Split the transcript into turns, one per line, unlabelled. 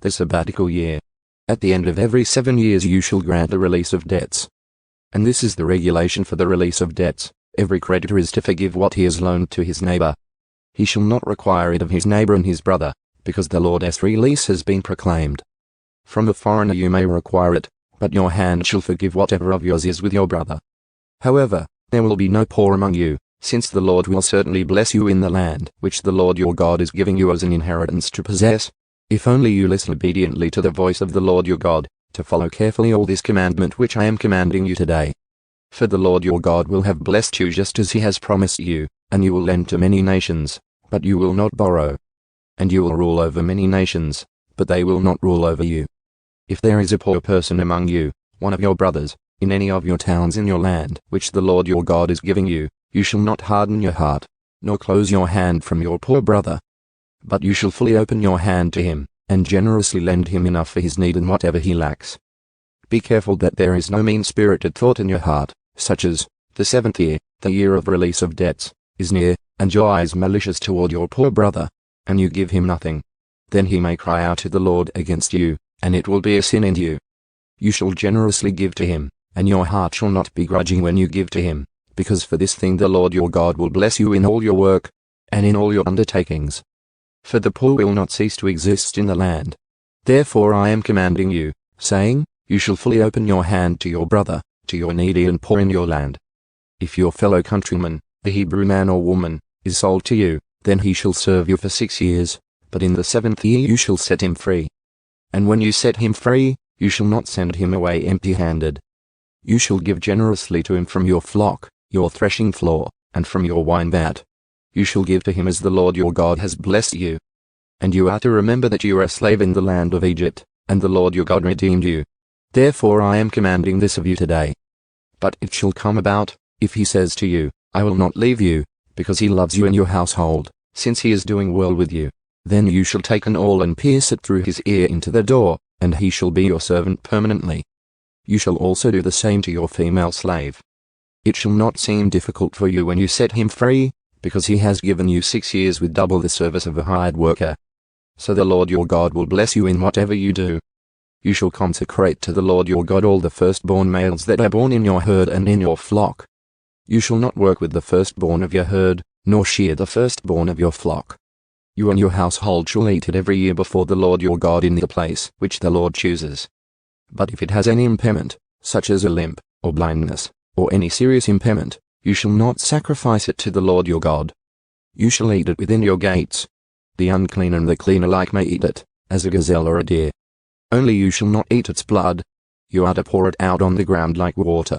the Sabbatical year. At the end of every 7 years you shall grant the release of debts. And this is the regulation for the release of debts: every creditor is to forgive what he has loaned to his neighbor. He shall not require it of his neighbor and his brother, because the Lord's release has been proclaimed. From a foreigner you may require it, but your hand shall forgive whatever of yours is with your brother. However, there will be no poor among you, since the Lord will certainly bless you in the land which the Lord your God is giving you as an inheritance to possess, if only you listen obediently to the voice of the Lord your God, to follow carefully all this commandment which I am commanding you today. For the Lord your God will have blessed you just as he has promised you, and you will lend to many nations, but you will not borrow. And you will rule over many nations, but they will not rule over you. If there is a poor person among you, one of your brothers, in any of your towns in your land which the Lord your God is giving you, you shall not harden your heart, nor close your hand from your poor brother. But you shall fully open your hand to him, and generously lend him enough for his need and whatever he lacks. Be careful that there is no mean-spirited thought in your heart, such as, the 7th year, the year of release of debts, is near, and your eyes malicious toward your poor brother, and you give him nothing. Then he may cry out to the Lord against you, and it will be a sin in you. You shall generously give to him, and your heart shall not be grudging when you give to him, because for this thing the Lord your God will bless you in all your work, and in all your undertakings. For the poor will not cease to exist in the land. Therefore I am commanding you, saying, you shall fully open your hand to your brother, to your needy and poor in your land. If your fellow countryman, a Hebrew man or woman, is sold to you, then he shall serve you for 6 years, but in the 7th year you shall set him free. And when you set him free, you shall not send him away empty-handed. You shall give generously to him from your flock, your threshing floor, and from your wine vat. You shall give to him as the Lord your God has blessed you. And you are to remember that you were a slave in the land of Egypt, and the Lord your God redeemed you. Therefore I am commanding this of you today. But it shall come about, if he says to you, I will not leave you, because he loves you and your household, since he is doing well with you, then you shall take an awl and pierce it through his ear into the door, and he shall be your servant permanently. You shall also do the same to your female slave. It shall not seem difficult for you when you set him free, because he has given you 6 years with double the service of a hired worker. So the Lord your God will bless you in whatever you do. You shall consecrate to the Lord your God all the firstborn males that are born in your herd and in your flock. You shall not work with the firstborn of your herd, nor shear the firstborn of your flock. You and your household shall eat it every year before the Lord your God in the place which the Lord chooses. But if it has any impairment, such as a limp, or blindness, or any serious impairment, you shall not sacrifice it to the Lord your God. You shall eat it within your gates. The unclean and the clean alike may eat it, as a gazelle or a deer. Only you shall not eat its blood. You are to pour it out on the ground like water.